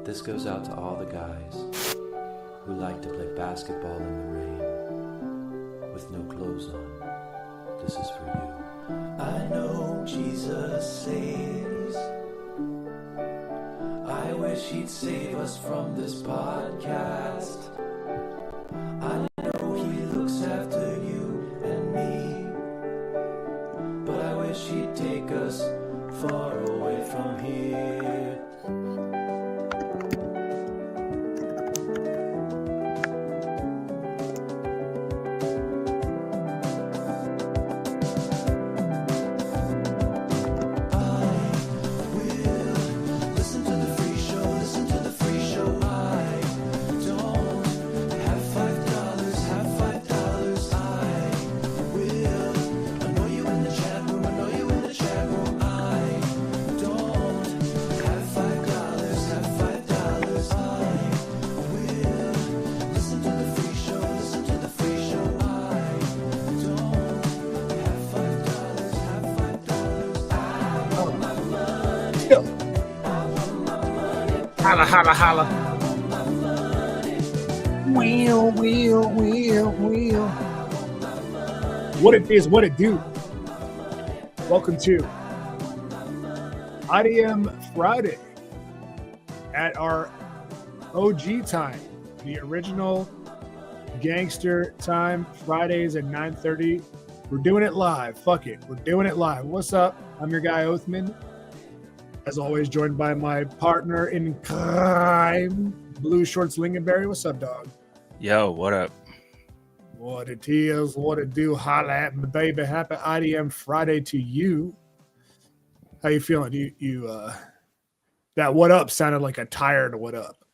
This goes out to all the guys who like to play basketball in the rain with no clothes on. This is for you. I know Jesus saves. I wish he'd save us from this podcast. I know he looks after you and me, but I wish he'd take us far away from here. Holla, holla, holla. Wheel. What it is, what it do. Welcome to IDM Friday at our OG time, the original gangster time, Fridays at 9:30. We're doing it live. Fuck it. We're doing it live. What's up? I'm your guy, Othman. As always, joined by my partner in crime, Blue Shorts Lingonberry. What's up, dog? Yo, what up? What it is, what it do. Holla at me, baby. Happy IDM Friday to you. How you feeling? That what up sounded like a tired what up.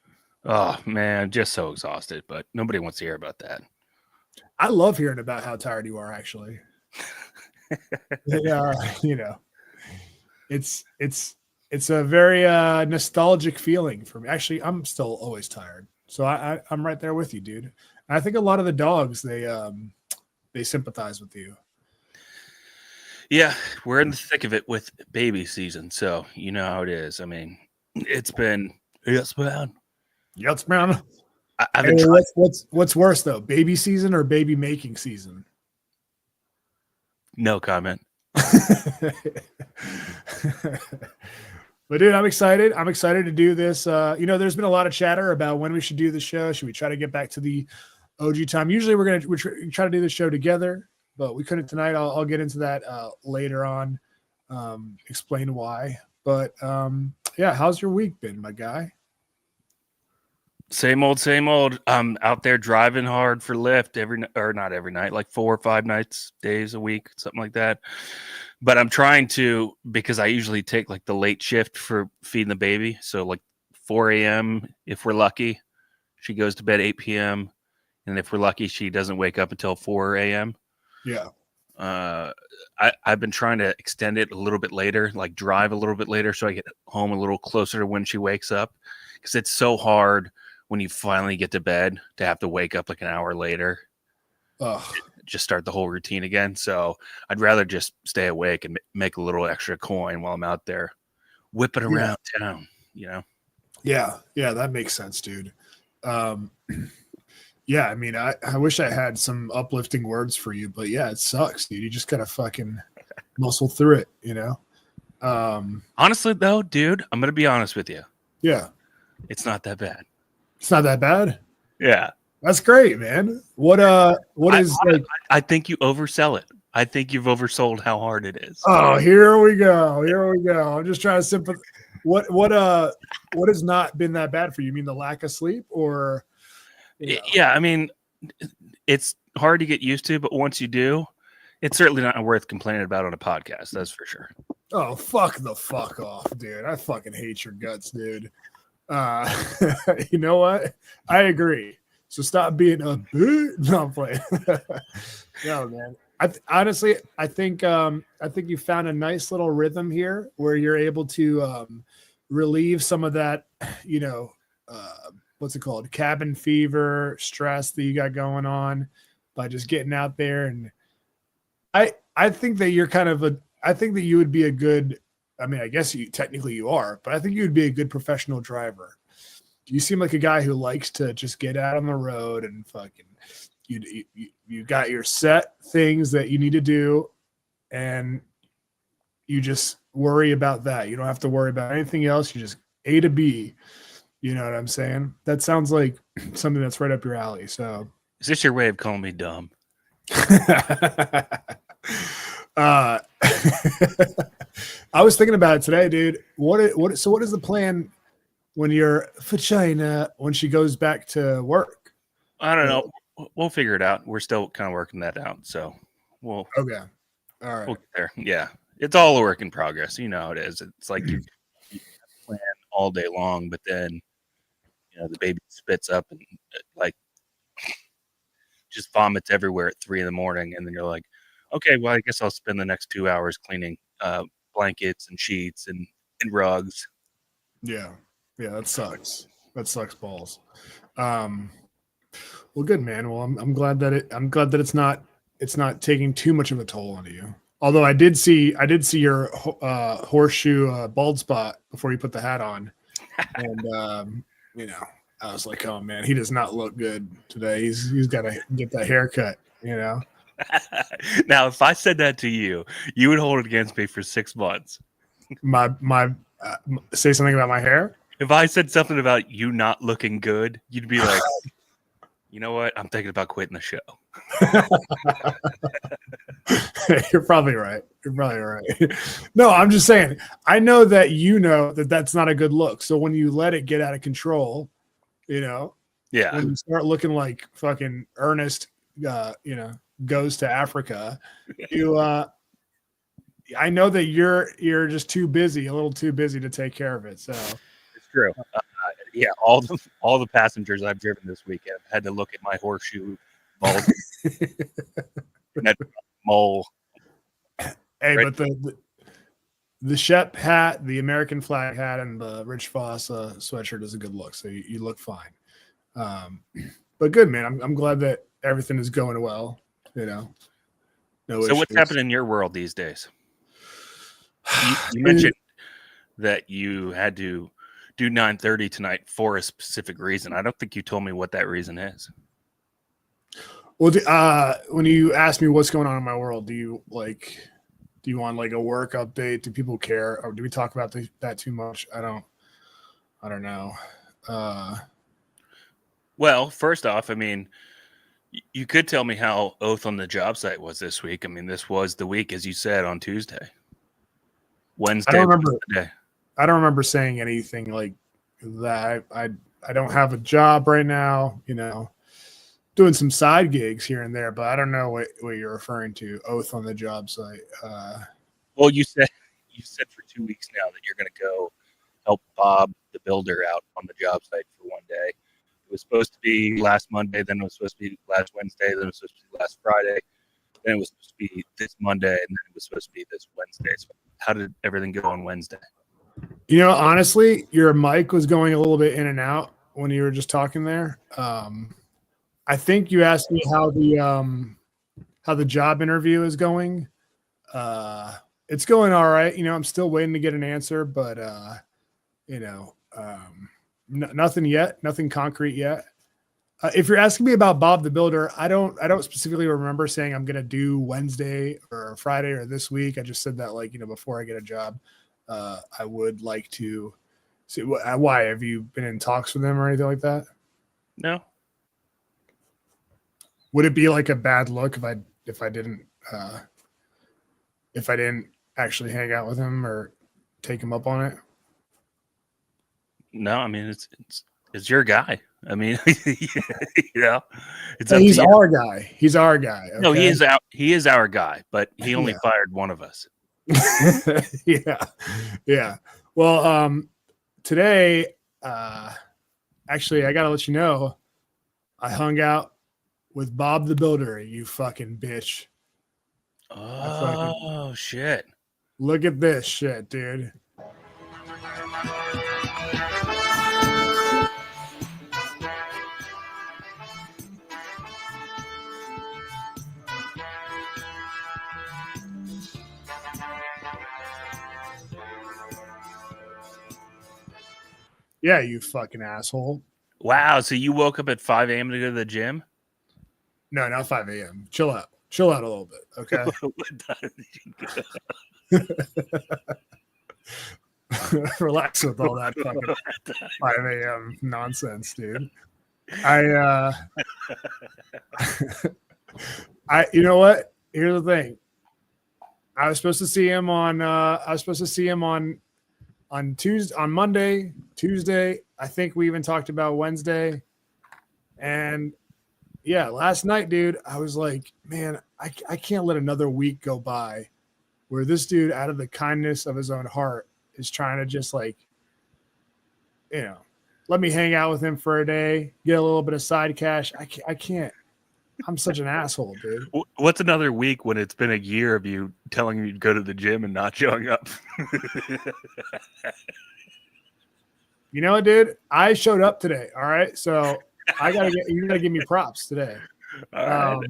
Oh, man, just so exhausted, but nobody wants to hear about that. I love hearing about how tired you are, actually. It's a very nostalgic feeling for me. Actually, I'm still always tired. So I'm right there with you, dude. And I think a lot of the dogs, they sympathize with you. Yeah, we're in the thick of it with baby season, so you know how it is. I mean, it's been man. Yes, man. I've been trying. What's worse though, baby season or baby making season? No comment. But dude, I'm excited. I'm excited to do this. There's been a lot of chatter about when we should do the show. Should we try to get back to the OG time? Usually we try to do the show together, but we couldn't tonight. I'll get into that later on. Explain why. But yeah, how's your week been, my guy? Same old. I'm out there driving hard for Lyft not every night, like 4 or 5 days a week, something like that. But I'm trying to, because I usually take like the late shift for feeding the baby. So like 4 a.m. if we're lucky, she goes to bed 8 p.m. And if we're lucky, she doesn't wake up until 4 a.m. Yeah. I've been trying to extend it a little bit later, like drive a little bit later so I get home a little closer to when she wakes up. Because it's so hard when you finally get to bed to have to wake up like an hour later. Ugh. Just start the whole routine again. So I'd rather just stay awake and make a little extra coin while I'm out there whipping around town, you know? Yeah, that makes sense, dude. Yeah, I mean, I wish I had some uplifting words for you, but yeah, it sucks, dude. You just gotta fucking muscle through it, you know? Honestly, though, dude, I'm going to be honest with you. Yeah. It's not that bad. It's not that bad? Yeah. That's great, man. I think you oversell it. I think you've oversold how hard it is. Oh, here we go. I'm just trying to sympathize. What has not been that bad for you? You mean the lack of sleep or? Yeah, I mean, it's hard to get used to, but once you do, it's certainly not worth complaining about on a podcast. That's for sure. Oh, fuck off, dude. I fucking hate your guts, dude. You know what? I agree. So stop being a no, I'm playing. No, man. I think you found a nice little rhythm here where you're able to relieve some of that, what's it called? Cabin fever, stress that you got going on by just getting out there. And I think that you're I think that you would be a good, I mean, I guess technically you are, but I think you would be a good professional driver. you seem like a guy who likes to just get out on the road and fucking you got your set things that you need to do, and you just worry about that. You don't have to worry about anything else. You just A to B. You know what I'm saying? That sounds like something that's right up your alley. So, Is this your way of calling me dumb? I was thinking about it today, dude. What is the plan when your vagina when she goes back to work? I don't know. We'll figure it out. We're still kind of working that out. So we'll Okay. All right. we'll get there. Yeah. It's all a work in progress. You know how it is. It's like you plan all day long, but then the baby spits up and like just vomits everywhere at 3 a.m. and then you're like, okay, well, I guess I'll spend the next 2 hours cleaning blankets and sheets and rugs. Yeah, that sucks. That sucks balls. Well, good, man. Well, I'm glad that it's not taking too much of a toll on you. Although I did see your horseshoe bald spot before you put the hat on, and I was like, oh man, he does not look good today. He's got to get that haircut. Now, if I said that to you, you would hold it against me for 6 months. Say something about my hair. If I said something about you not looking good, you'd be like, you know what? I'm thinking about quitting the show. You're probably right. No, I'm just saying. I know that that's not a good look. So when you let it get out of control, yeah, when you start looking like fucking Ernest, goes to Africa, I know that you're just a little too busy to take care of it. So it's true. Yeah, all the passengers I've driven this week have had to look at my horseshoe bald mole. Hey, right. But the Shep hat, the American flag hat, and the Rich Foss sweatshirt is a good look. So you look fine. But good, man. I'm glad that everything is going well. No so issues. What's happening in your world these days? You mentioned that you had to do 9:30 tonight for a specific reason. I don't think you told me what that reason is. Well, when you ask me what's going on in my world, do you want like a work update? Do people care, or do we talk about that too much? I don't know. Well, first off, I mean, you could tell me how Oath on the job site was this week. I mean, this was the week, as you said, on Tuesday. Wednesday. I don't remember saying anything like that. I don't have a job right now, doing some side gigs here and there, but I don't know what you're referring to. Oath on the job site. Well, you said for 2 weeks now that you're going to go help Bob the builder out on the job site for one day. It was supposed to be last Monday, then it was supposed to be last Wednesday, then it was supposed to be last Friday, then it was supposed to be this Monday, and then it was supposed to be this Wednesday. So how did everything go on Wednesday? Honestly, your mic was going a little bit in and out when you were just talking there. I think you asked me how the job interview is going. It's going all right. I'm still waiting to get an answer, but nothing yet, nothing concrete yet. If you're asking me about Bob the Builder, I don't specifically remember saying I'm going to do Wednesday or Friday or this week. I just said that before I get a job, I would like to see. Why have you been in talks with them or anything like that? No. Would it be like a bad look if I didn't actually hang out with him or take him up on it? No, I mean it's your guy. I mean, it's he's our guy. He's our guy. Okay? No, he is our guy, but he only fired one of us. Yeah. Well, today, actually, I gotta let you know, I hung out with Bob the Builder. You fucking bitch. Oh shit! Look at this shit, dude. Yeah, you fucking asshole. Wow. So you woke up at 5 a.m. to go to the gym? No, not 5 a.m. Chill out. Chill out a little bit, okay? What time did you go? Relax with all that fucking 5 a.m. nonsense, dude. I you know what? Here's the thing. I was supposed to see him on Tuesday, on Monday, Tuesday. I think we even talked about Wednesday. And yeah, last night, dude, I was like, man, I can't let another week go by where this dude, out of the kindness of his own heart, is trying to just like, let me hang out with him for a day, get a little bit of side cash. I can't. I'm such an asshole, dude. What's another week when it's been a year of you telling me to go to the gym and not showing up? You know what, dude? I showed up today. All right. So you gotta give me props today. All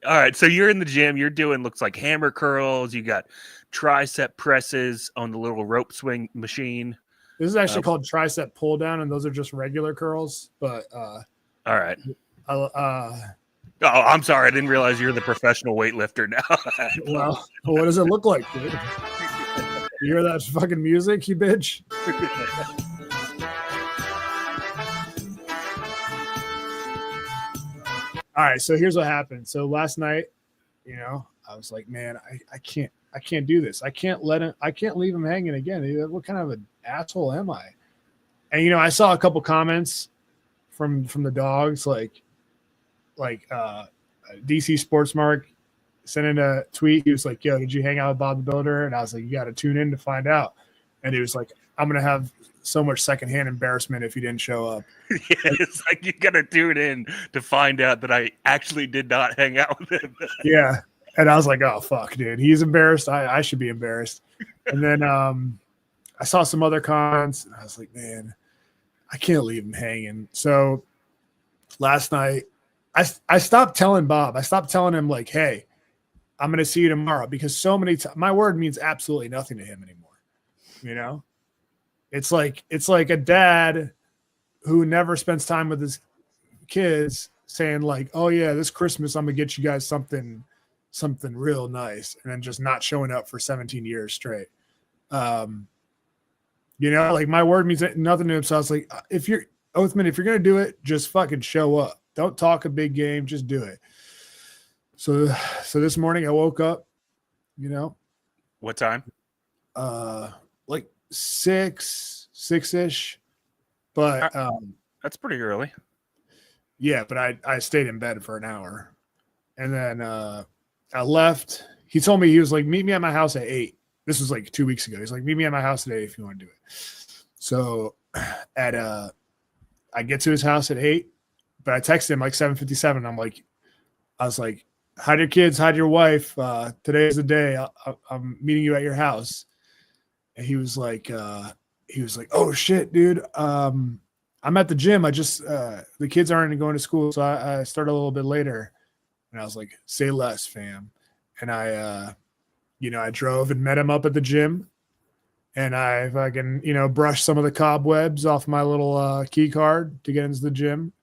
right. So you're in the gym, you're doing looks like hammer curls, you got tricep presses on the little rope swing machine. This is actually called tricep pull down, and those are just regular curls. But all right. Oh, I'm sorry. I didn't realize you're the professional weightlifter now. Well, what does it look like, dude? You hear that fucking music, you bitch? All right, so here's what happened. So last night, I was like, man, I can't do this. I can't leave him hanging again. What kind of an asshole am I? And I saw a couple comments from the dogs, like DC Sports Mark sent in a tweet. He was like, yo, did you hang out with Bob the Builder? And I was like, you got to tune in to find out. And he was like, I'm going to have so much secondhand embarrassment if you didn't show up. Yeah, it's like you got to tune in to find out that I actually did not hang out with him. Yeah. And I was like, oh, fuck, dude. He's embarrassed. I should be embarrassed. And then I saw some other comments. And I was like, man, I can't leave him hanging. So last night, I stopped telling Bob. I stopped telling him, like, hey, I'm going to see you tomorrow, because so many times my word means absolutely nothing to him anymore. It's like a dad who never spends time with his kids saying, like, oh yeah, this Christmas I'm going to get you guys something real nice, and then just not showing up for 17 years straight. Like my word means nothing to him. So I was like, Othman, if you're going to do it, just fucking show up. Don't talk a big game, just do it. So this morning I woke up, What time? Like 6-ish. But that's pretty early. Yeah, but I stayed in bed for an hour. And then I left. He told me, he was like, meet me at my house at 8. This was like 2 weeks ago. He's like, meet me at my house today if you want to do it. So I get to his house at 8. But I texted him like 7:57. I was like, hide your kids, hide your wife. Today is the day. I'm meeting you at your house. And he was like, oh shit, dude. I'm at the gym. I just the kids aren't going to school, so I started a little bit later. And I was like, say less, fam. And I drove and met him up at the gym. And I fucking, brushed some of the cobwebs off my little key card to get into the gym.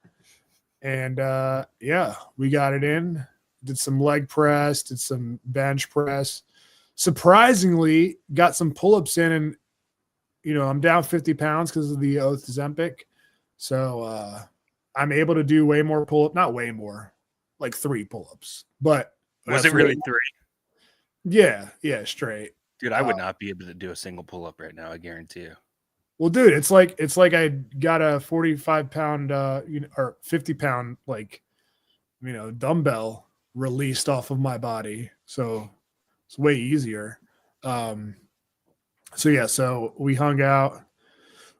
And we got it in, did some leg press, did some bench press, surprisingly got some pull-ups in, and, I'm down 50 pounds because of the Ozempic. So I'm able to do way more pull-up, not way more, like 3 pull-ups, but was it really 3? Yeah. Straight. Dude, I would not be able to do a single pull-up right now. I guarantee you. Well, dude, it's like I got a 45-pound, or 50-pound, dumbbell released off of my body, so it's way easier. So we hung out,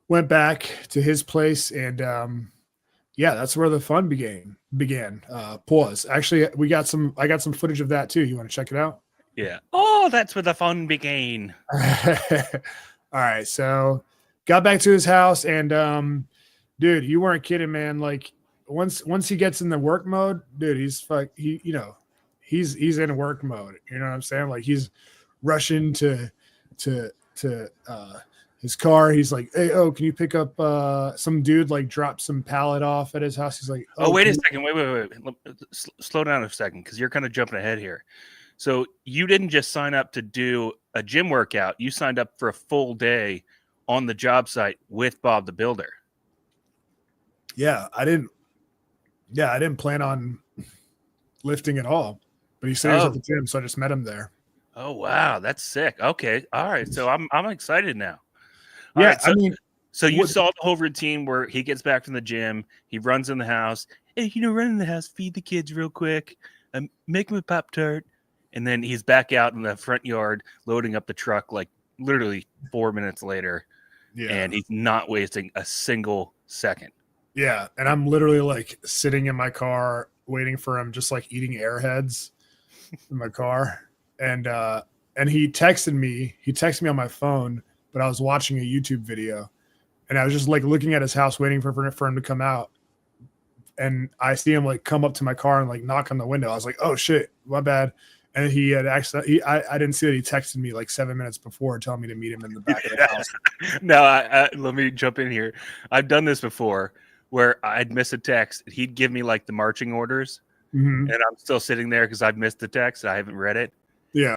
went back to his place, and that's where the fun began. Pause. Actually, I got some footage of that too. You want to check it out? Yeah. Oh, that's where the fun began. All right, so. Got back to his house, and dude, you weren't kidding, man. Like once he gets in the work mode, dude, he's in work mode. You know what I'm saying? Like he's rushing to his car. He's like, hey, oh, can you pick up some dude like dropped some pallet off at his house? He's like, Oh, wait a second. Wait. Slow down a second, because you're kind of jumping ahead here. So you didn't just sign up to do a gym workout. You signed up for a full day on the job site with Bob the Builder. Yeah, I didn't plan on lifting at all, but he said he was at the gym, so I just met him there. Oh, wow. That's sick. Okay. All right. So I'm excited now. All yeah. Right, I mean, so you saw the whole routine where he gets back from the gym, he runs in the house. Hey, run in the house, feed the kids real quick, make them a Pop-Tart. And then he's back out in the front yard loading up the truck like literally 4 minutes later. Yeah. And he's not wasting a single second. Yeah. And I'm literally like sitting in my car waiting for him, just like eating Airheads in my car. And he texted me on my phone, but I was watching a YouTube video and I was just like looking at his house, waiting for him to come out. And I see him like come up to my car and like knock on the window. I was like, oh shit, my bad. And he had actually, I didn't see that he texted me like 7 minutes before telling me to meet him in the back of the house. No, let me jump in here. I've done this before where I'd miss a text. He'd give me like the marching orders, and I'm still sitting there because I've missed the text. I haven't read it. Yeah.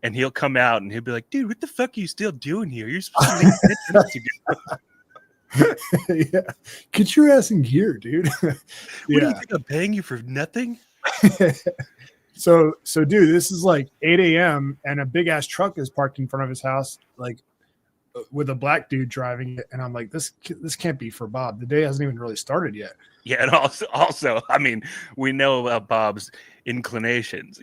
And he'll come out and he'll be like, dude, what the fuck are you still doing here? You're supposed to be yeah. Get your ass in gear, dude. What do you think I'm paying you for nothing? So dude, this is like 8 a.m. and a big ass truck is parked in front of his house, like with a black dude driving it. And I'm like, this can't be for Bob. The day hasn't even really started yet. Yeah. And also, I mean, we know about Bob's inclinations,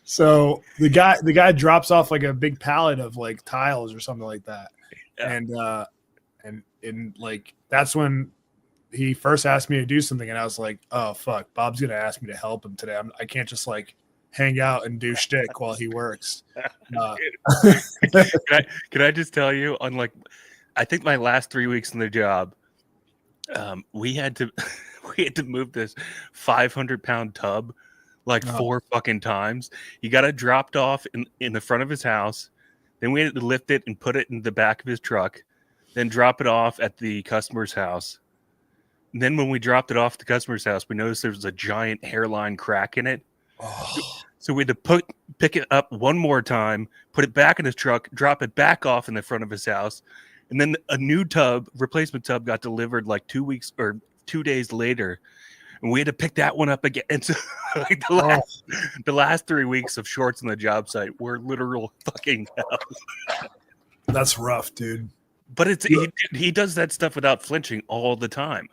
So the guy drops off like a big pallet of like tiles or something like that. Yeah. And like that's when he first asked me to do something, and I was like, "Oh fuck, Bob's gonna ask me to help him today. I can't just like hang out and do shtick while he works." Can I just tell you, on like, I think my last 3 weeks in the job, we had to move this 500-pound tub like 4 fucking times. He got it dropped off in the front of his house. Then we had to lift it and put it in the back of his truck. Then drop it off at the customer's house. And then when we dropped it off at the customer's house, we noticed there was a giant hairline crack in it. Oh. So we had to pick it up one more time, put it back in his truck, drop it back off in the front of his house. And then a new replacement tub got delivered like 2 weeks or 2 days later. And we had to pick that one up again. And so like the last 3 weeks of shorts on the job site were literal fucking hell. That's rough, dude. But he does that stuff without flinching all the time.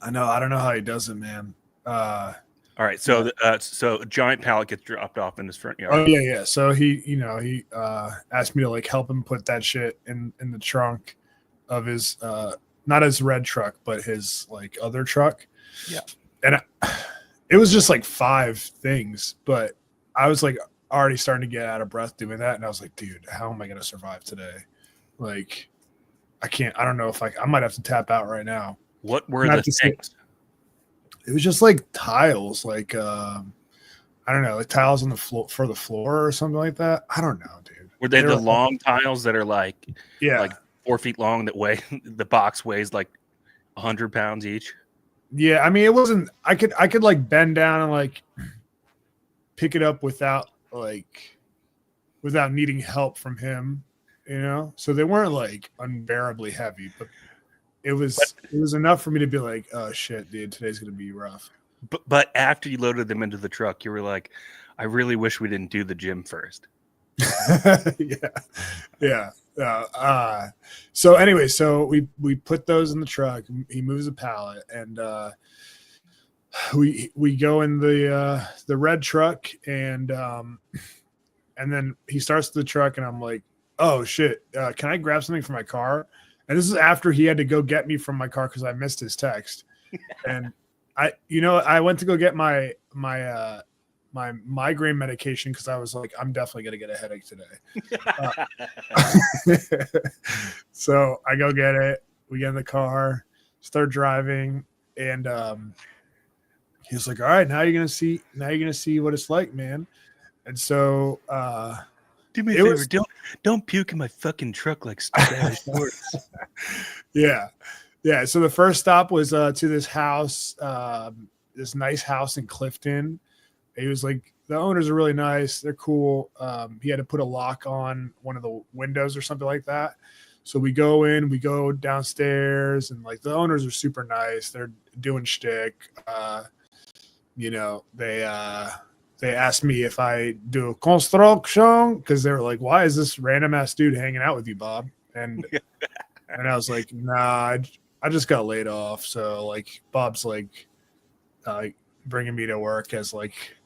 I know. I don't know how he does it, man. All right. So a giant pallet gets dropped off in his front yard. Oh yeah. So he asked me to like help him put that shit in the trunk of his not his red truck, but his like other truck. Yeah. And it was just like 5 things, but I was like already starting to get out of breath doing that, and I was like, dude, how am I gonna survive today? Like, I can't. I don't know if I might have to tap out right now. What were the things? It was just like tiles, like I don't know, like tiles on the floor for the floor or something like that. I don't know, dude. Were they the long tiles that are like 4 feet long that weigh the box weighs like 100 pounds each? Yeah, I mean it wasn't. I could like bend down and like pick it up without needing help from him. So they weren't like unbearably heavy, but it was enough for me to be like, oh shit, dude, today's gonna be rough. But after you loaded them into the truck, you were like, I really wish we didn't do the gym first. Yeah. So anyway, so we put those in the truck. He moves a pallet, and we go in the red truck, and then he starts the truck, and I'm like, oh shit, can I grab something from my car? And this is after he had to go get me from my car because I missed his text. And I went to go get my migraine medication because I was like, I'm definitely gonna get a headache today. So I go get it. We get in the car, start driving, and he was like, all right, now you're gonna see what it's like, man. And so do me a it favor, was don't puke in my fucking truck like stupid shorts. yeah. Yeah. So the first stop was to this house, this nice house in Clifton. He was like, the owners are really nice. They're cool. He had to put a lock on one of the windows or something like that. So we go downstairs, and like the owners are super nice. They're doing shtick. They asked me if I do construction because they were like, "Why is this random ass dude hanging out with you, Bob?" And I was like, "Nah, I just got laid off." So like, Bob's like bringing me to work as like,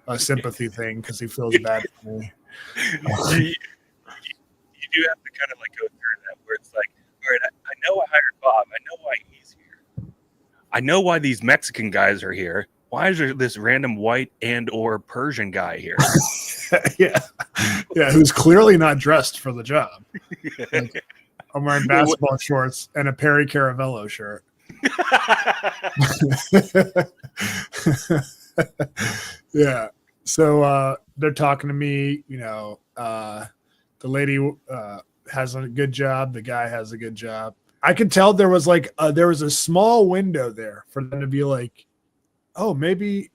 a sympathy thing because he feels bad for me. You do have to kind of like go through that where it's like, all right, I know I hired Bob. I know why he's here. I know why these Mexican guys are here. Why is there this random white and or Persian guy here? Yeah, who's clearly not dressed for the job. Like, I'm wearing basketball shorts and a Perry Caravello shirt. Yeah. So they're talking to me, the lady has a good job. The guy has a good job. I could tell there was a small window there for them to be like, oh, maybe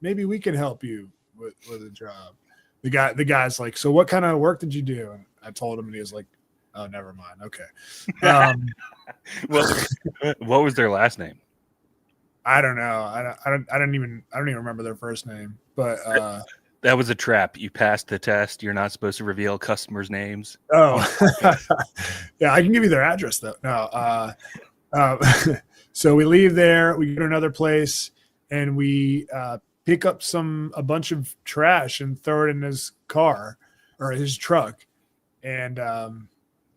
we can help you with a job. The guy's like, so what kind of work did you do? And I told him, and he was like, oh, never mind. Okay. Well, what was their last name? I don't know. I don't even remember their first name, but that was a trap. You passed the test. You're not supposed to reveal customers' names. Oh, yeah. I can give you their address though. No. So we leave there. We go to another place, and we pick up a bunch of trash and throw it in his car or his truck, and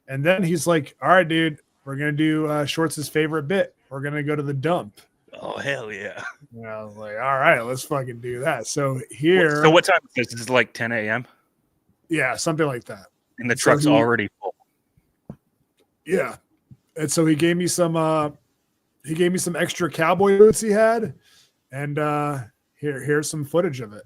then he's like, "All right, dude, we're gonna do Shorts' favorite bit. We're gonna go to the dump." Oh, hell yeah. And I was like, all right, let's fucking do that. So here. So what time is this? This is like 10 a.m.? Yeah, something like that. And the truck's already full. Yeah. And so he gave me some extra cowboy boots he had. And here's some footage of it.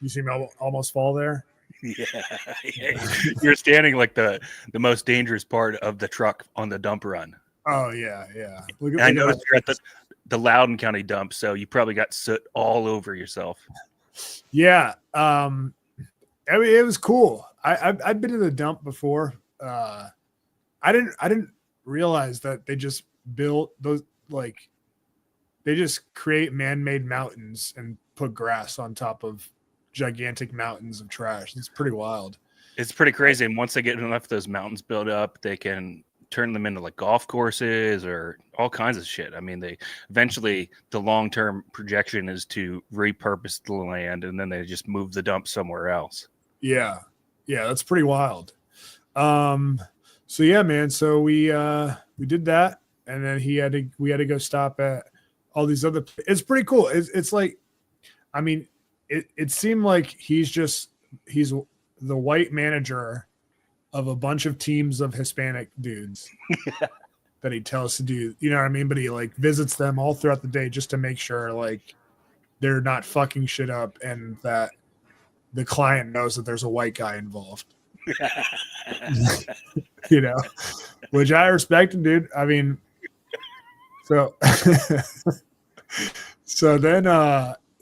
You see me almost fall there? Yeah. You're standing like the most dangerous part of the truck on the dump run. Oh, yeah. I noticed you're at the Loudoun County dump, so you probably got soot all over yourself. Yeah. I mean, it was cool. I've been to the dump before. I didn't realize that they just built those, like, they just create man-made mountains and put grass on top of gigantic mountains of trash. It's pretty wild. It's pretty crazy. And once they get enough of those mountains built up, they can turn them into like golf courses or all kinds of shit. I mean, the long-term projection is to repurpose the land, and then they just move the dump somewhere else. Yeah, that's pretty wild. So yeah, man. So we did that, and then we had to go stop at all these other. It's pretty cool. It's like, I mean, it seemed like he's the white manager of a bunch of teams of Hispanic dudes that he tells to do, you know what I mean? But he like visits them all throughout the day just to make sure like they're not fucking shit up and that the client knows that there's a white guy involved. Which I respect, dude. I mean, so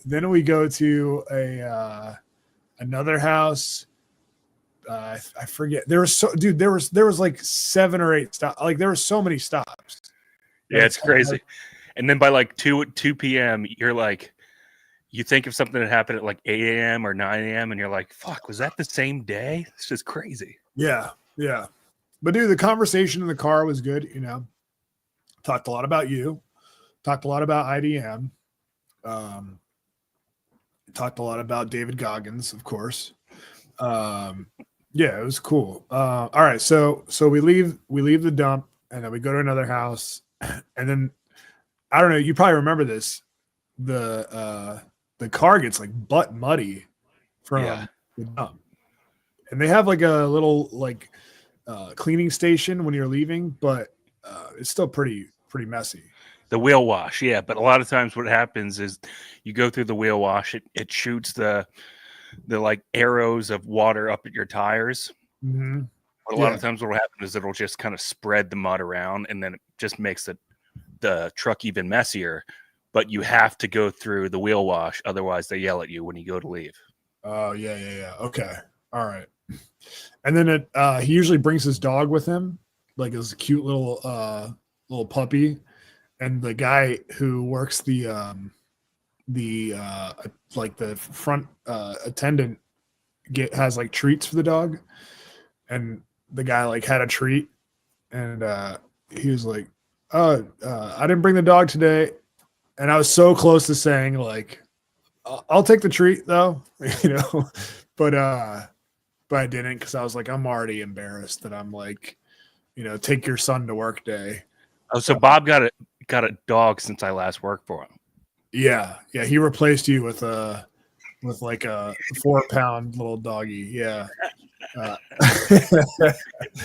then we go to another house. I forget. There was like 7 or 8 stops. Like there were so many stops. Yeah, it's crazy. And then by like 2 p.m., you're like, you think of something that happened at like 8 a.m. or 9 a.m. and you're like, fuck, was that the same day? It's just crazy. Yeah. But dude, the conversation in the car was good. Talked a lot about you. Talked a lot about IDM. Talked a lot about David Goggins, of course. Yeah, it was cool. All right, so we leave the dump, and then we go to another house, and then I don't know. You probably remember this. The car gets like butt muddy from the dump, and they have like a little like cleaning station when you're leaving, but it's still pretty messy. The wheel wash, yeah. But a lot of times what happens is you go through the wheel wash, it shoots the like arrows of water up at your tires. Mm-hmm. But a lot of times what will happen is it'll just kind of spread the mud around, and then it just makes the truck even messier. But you have to go through the wheel wash, otherwise they yell at you when you go to leave. Oh, yeah. Okay. All right. And then he usually brings his dog with him, like his cute little puppy. And the guy who works the front attendant has like treats for the dog. And the guy like had a treat, and he was like, "Oh, I didn't bring the dog today." And I was so close to saying like, "I'll take the treat though," but I didn't, because I was like, I'm already embarrassed that I'm like, take your son to work day. Oh, so Bob got a dog since I last worked for him. Yeah, he replaced you with like a 4-pound little doggy. Yeah.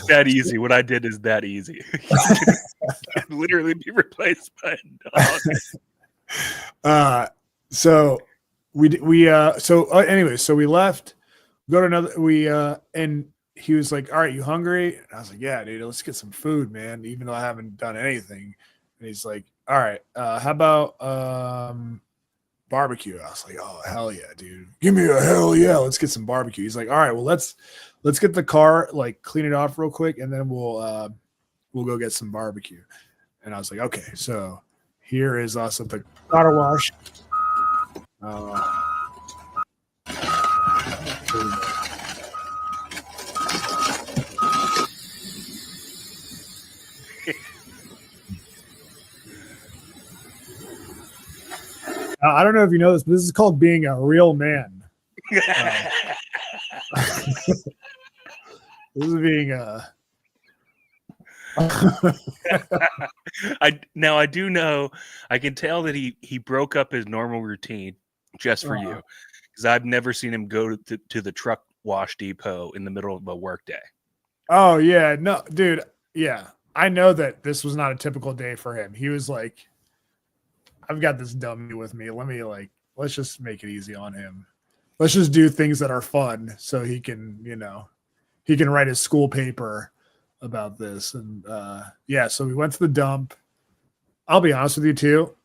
That easy. What I did is that easy. Literally be replaced by a dog. So we left, go to another, and he was like, "All right, you hungry?" And I was like, "Yeah, dude, let's get some food, man," even though I haven't done anything. And he's like, "All right, how about barbecue?" I was like, "Oh, hell yeah, dude. Give me a hell yeah. Let's get some barbecue." He's like, "All right, well, let's get the car, like clean it off real quick, and then we'll go get some barbecue." And I was like, "Okay." So here is us at the car wash. I don't know if you know this, but this is called being a real man. This is being I do know, I can tell that he broke up his normal routine just for you, because I've never seen him go to the truck wash depot in the middle of a work day. Oh yeah, no, dude. Yeah, I know that this was not a typical day for him. He was like, "I've got this dummy with me. Let's just make it easy on him. Let's just do things that are fun so he can, he can write his school paper about this." And so we went to the dump. I'll be honest with you too.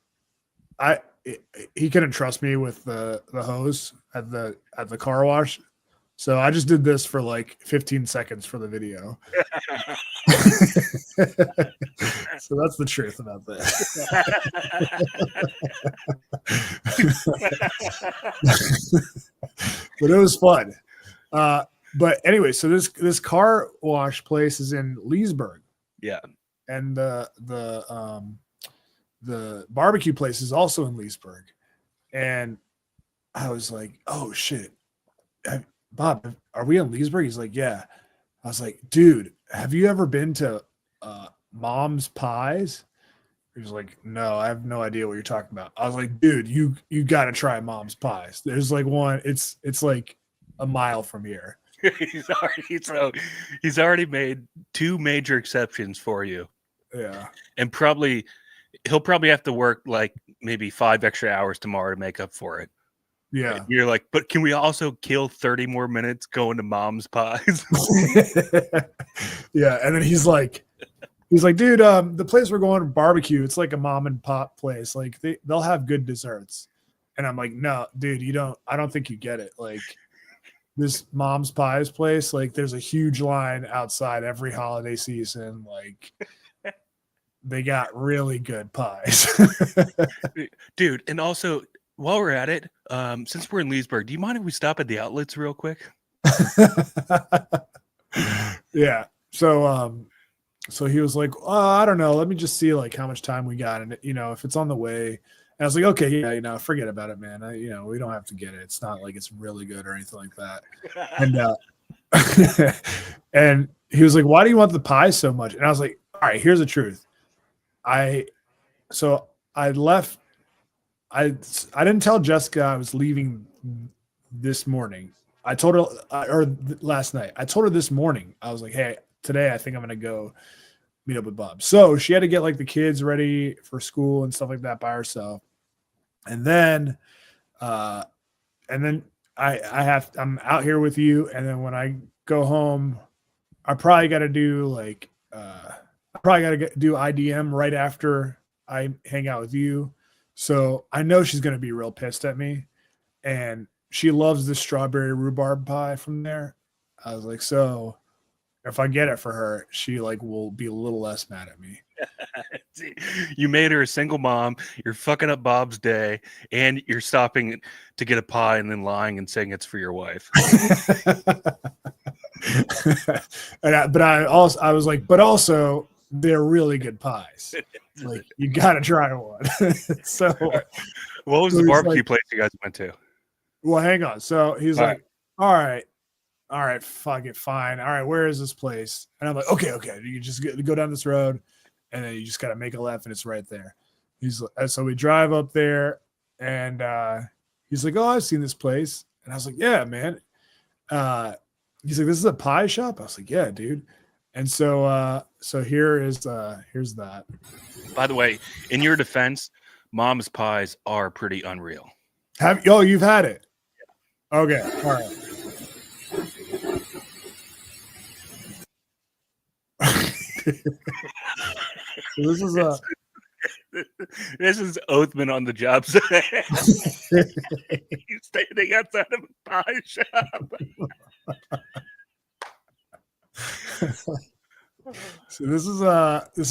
He couldn't trust me with the hose at the car wash. So I just did this for like 15 seconds for the video. So that's the truth about that. But it was fun. But anyway, so this car wash place is in Leesburg. Yeah. And the barbecue place is also in Leesburg. And I was like, "Oh shit. Bob, are we in Leesburg?" He's like, "Yeah." I was like, "Dude, have you ever been to Mom's Pies?" He was like, "No, I have no idea what you're talking about." I was like, "Dude, you got to try Mom's Pies. There's like one. It's like a mile from here." He's already made 2 major exceptions for you. Yeah, and he'll probably have to work like maybe 5 extra hours tomorrow to make up for it. Yeah. And you're like, "But can we also kill 30 more minutes going to Mom's Pies?" Yeah, and then he's like, "Dude, the place we're going to barbecue, it's like a mom and pop place. Like they'll have good desserts." And I'm like, "No, dude, I don't think you get it. Like this Mom's Pies place, like there's a huge line outside every holiday season. Like they got really good pies." Dude, and also while we're at it, since we're in Leesburg, do you mind if we stop at the outlets real quick? Yeah. So he was like, "I don't know. Let me just see like how much time we got, and if it's on the way." And I was like, "Okay, yeah, forget about it, man. We don't have to get it. It's not like it's really good or anything like that." And and he was like, "Why do you want the pie so much?" And I was like, "All right, here's the truth. I I left. I didn't tell Jessica I was leaving this morning. I told her last night. I told her this morning. I was like, hey, today I think I'm gonna go meet up with Bob. So she had to get like the kids ready for school and stuff like that by herself. And then I'm out here with you. And then when I go home, I probably got to do like do IDM right after I hang out with you. So I know she's gonna be real pissed at me, and she loves the strawberry rhubarb pie from there. I was like, so if I get it for her, she like will be a little less mad at me. You made her a single mom. You're fucking up Bob's day, and you're stopping to get a pie and then lying and saying it's for your wife. But I was like, but also they're really good pies. Like you got to try one. So, what was the barbecue place you guys went to? Well, hang on. So he's like, all right, fuck it, fine. All right, where is this place? And I'm like, okay. You just go down this road, and then you just got to make a left, and it's right there. So we drive up there, and he's like, oh, I've seen this place. And I was like, yeah, man. He's like, this is a pie shop? I was like, yeah, dude. And so here's that. By the way, in your defense, Mom's pies are pretty unreal. You've had it? Okay, all right. So this is Othman on the job site. He's standing outside of a pie shop. So this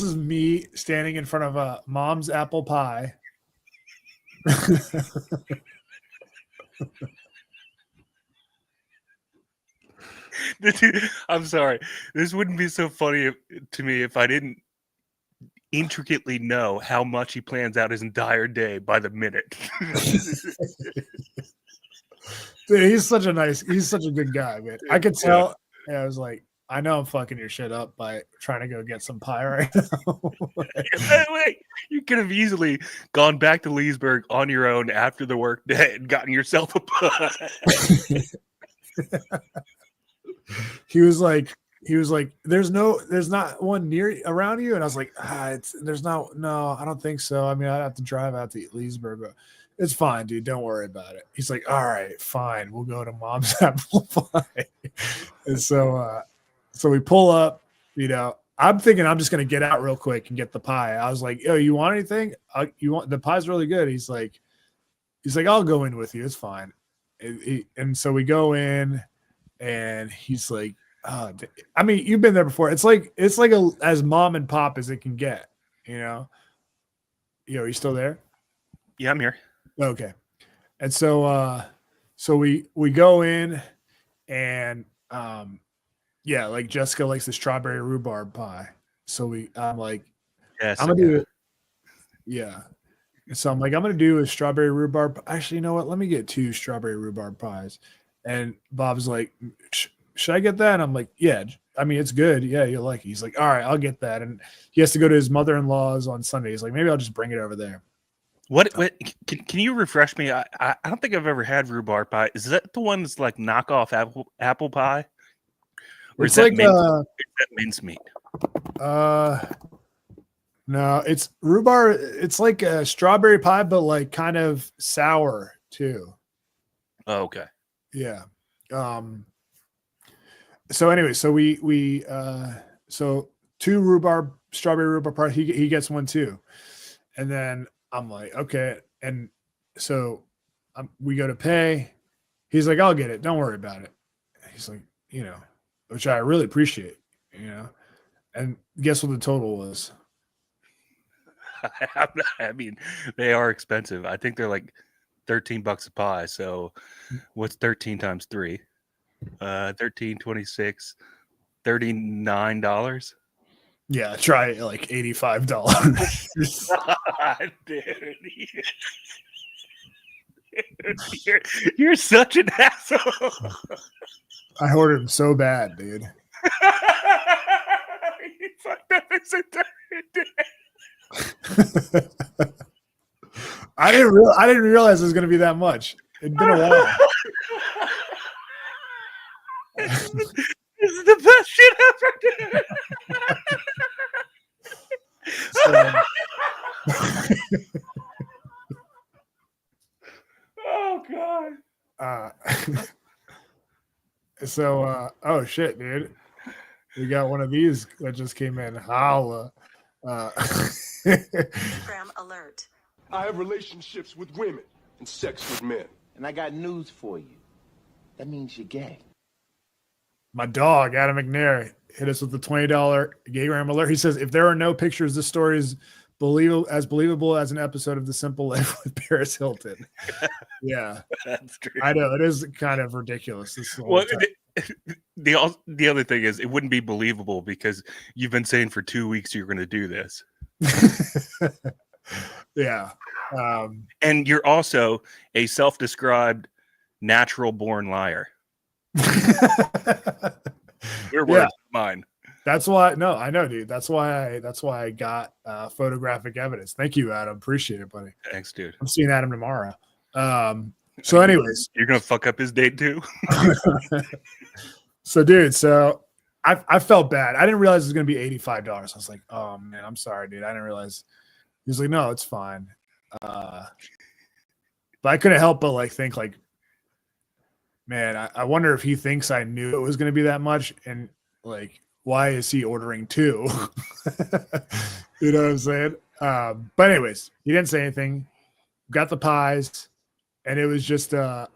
is me standing in front of Mom's apple pie. I'm sorry. This wouldn't be so funny to me if I didn't intricately know how much he plans out his entire day by the minute. Dude, he's such a good guy, man. I could tell. Yeah, I was like, I know I'm fucking your shit up by trying to go get some pie right now. By the way, you could have easily gone back to Leesburg on your own after the work day and gotten yourself a pie. He was like, there's not one around you. And I was like, no, I don't think so. I mean, I'd have to drive out to Leesburg, but it's fine, dude. Don't worry about it. He's like, all right, fine. We'll go to Mom's apple pie. And so we pull up, I'm thinking I'm just going to get out real quick and get the pie. I was like, yo, you want anything? The pie's really good. He's like, I'll go in with you. It's fine. And so we go in, and he's like, I mean, you've been there before. It's like as mom and pop as it can get, Yo, you still there? Yeah, I'm here. Okay. And so we go in, and yeah, like Jessica likes the strawberry rhubarb pie. So I'm like, yes, I'm gonna do it. Yeah. So I'm like, I'm gonna do a strawberry rhubarb. Actually, you know what? Let me get 2 strawberry rhubarb pies. And Bob's like, should I get that? And I'm like, yeah. I mean, it's good. Yeah, you'll like it. He's like, all right, I'll get that. And he has to go to his mother-in-law's on Sunday. He's like, maybe I'll just bring it over there. What can you refresh me? I don't think I've ever had rhubarb pie. Is that the one that's like knockoff apple pie? Or is that mincemeat? No, it's rhubarb. It's like a strawberry pie, but like kind of sour too. Oh, okay. Yeah. So anyway, so we so 2 strawberry rhubarb pie. He gets one too, and then I'm like, okay, and so we go to pay. He's like, I'll get it. Don't worry about it. He's like, which I really appreciate, And guess what the total was? I mean, they are expensive. I think they're like $13 a pie. So what's 13 times 3? 13, 26, $39. Yeah, try like $85. Dude, you're such an asshole. I ordered them so bad, dude. You fucked up his entire day. I didn't realize it was going to be that much. It'd been a while. This is the best shit ever, dude. Oh god. Oh shit, dude. We got one of these that just came in. Holla. Instagram alert. I have relationships with women and sex with men. And I got news for you. That means you're gay. My dog, Adam McNair, hit us with the $20 Gaygram alert. He says, if there are no pictures, this story is believable as an episode of The Simple Life with Paris Hilton. Yeah. That's true. I know. It is kind of ridiculous. The other thing is, it wouldn't be believable because you've been saying for 2 weeks you're going to do this. Yeah. And you're also a self-described natural-born liar. Your words, mine. That's why. No, I know, dude. That's why I got photographic evidence. Thank you, Adam. Appreciate it, buddy. Thanks, dude. I'm seeing Adam tomorrow. So, anyways, you're gonna fuck up his date too. So, dude. So, I felt bad. I didn't realize it was gonna be $85. I was like, oh man, I'm sorry, dude. I didn't realize. He's like, no, it's fine. But I couldn't help but like think like, man, I wonder if he thinks I knew it was going to be that much, and like, why is he ordering two? You know what I'm saying? But anyways, he didn't say anything. Got the pies, and it was just that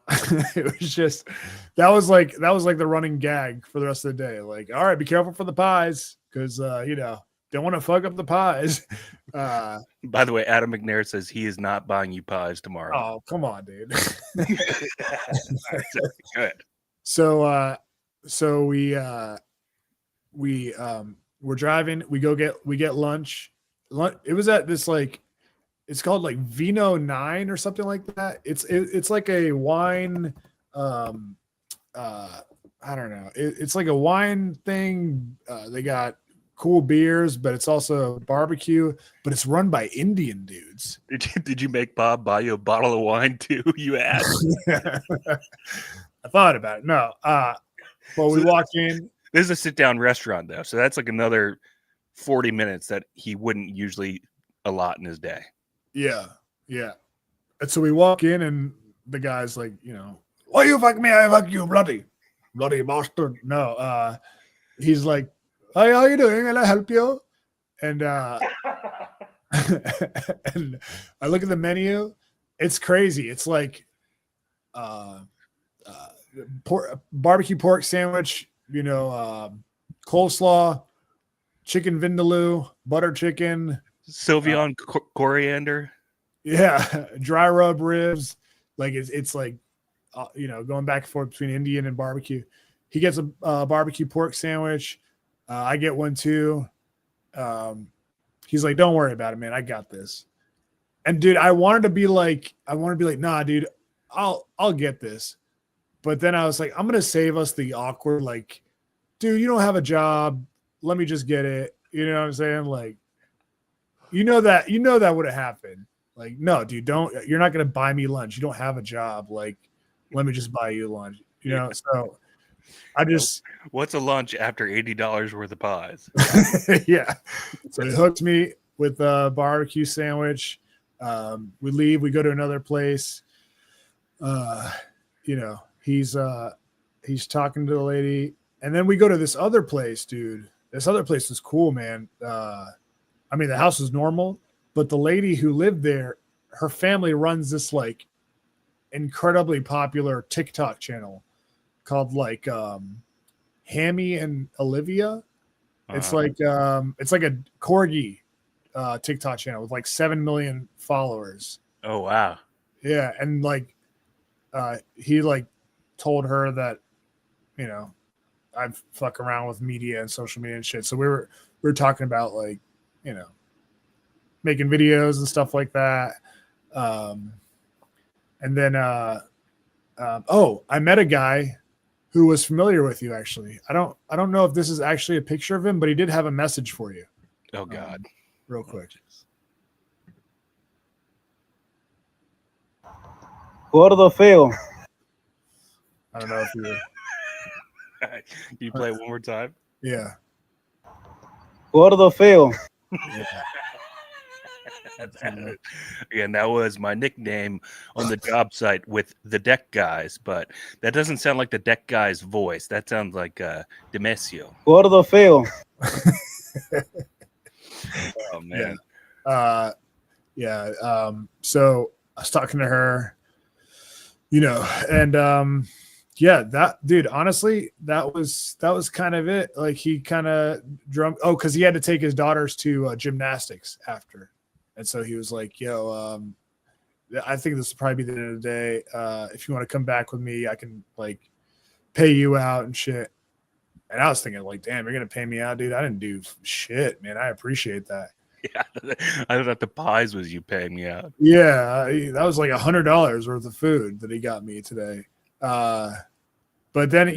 was like the running gag for the rest of the day. Like, all right, be careful for the pies, because don't want to fuck up the pies. By the way, Adam McNair says he is not buying you pies tomorrow. Oh, come on, dude. Good. So we're driving. We get lunch. It was at this like, it's called like Vino 9 or something like that. It's like a wine. I don't know. It's like a wine thing. They got cool beers, but it's also barbecue, but it's run by Indian dudes. Did you make Bob buy you a bottle of wine too? You asked. I thought about it. No. But we walked in. This is a sit-down restaurant though, so that's like another 40 minutes that he wouldn't usually allot in his day. Yeah. And so we walk in, and the guy's like, why you fuck me? I fuck you, bloody bastard. No. He's like, hi, how you doing? Can I help you? And and I look at the menu. It's crazy. It's like barbecue pork sandwich, coleslaw, chicken vindaloo, butter chicken, Sylveon coriander. Yeah, dry rub ribs. Like it's like going back and forth between Indian and barbecue. He gets a barbecue pork sandwich. I get one too. He's like, don't worry about it, man. I got this. And dude, I wanted to be like, nah, dude, I'll get this. But then I was like, I'm going to save us the awkward, like, dude, you don't have a job. Let me just get it. You know what I'm saying? Like, that would have happened. Like, no, dude, you're not going to buy me lunch. You don't have a job. Like, let me just buy you lunch. So I just. What's a lunch after $80 worth of pies? Yeah. So he hooked me with a barbecue sandwich. We leave. We go to another place. He's talking to the lady, and then we go to this other place, dude. This other place is cool, man. The house is normal, but the lady who lived there, her family runs this like incredibly popular TikTok channel called like Hammy and Olivia. It's like a corgi TikTok channel with like 7 million followers. Oh wow. Yeah, and like he like told her that I fuck around with media and social media and shit. So we were talking about like making videos and stuff like that. And then I met a guy who was familiar with you, actually. I don't know if this is actually a picture of him, but he did have a message for you. Oh God. Real quick. Gordo feo. I don't know if you. Can you play it one more time? Yeah. Gordo feo. Again, that was my nickname on the job site with the deck guys, but that doesn't sound like the deck guy's voice. That sounds like Demesio. Gordo feo. Oh man. So I was talking to her, and yeah, that dude, honestly, that was kind of it. Like he kind of drunk. Oh, because he had to take his daughters to gymnastics after. And so he was like, yo, I think this will probably be the end of the day. If you want to come back with me, I can like pay you out and shit. And I was thinking like, damn, you're going to pay me out, dude. I didn't do shit, man. I appreciate that. Yeah, I thought the pies was you paying me out. Yeah, that was like $100 worth of food that he got me today. But then,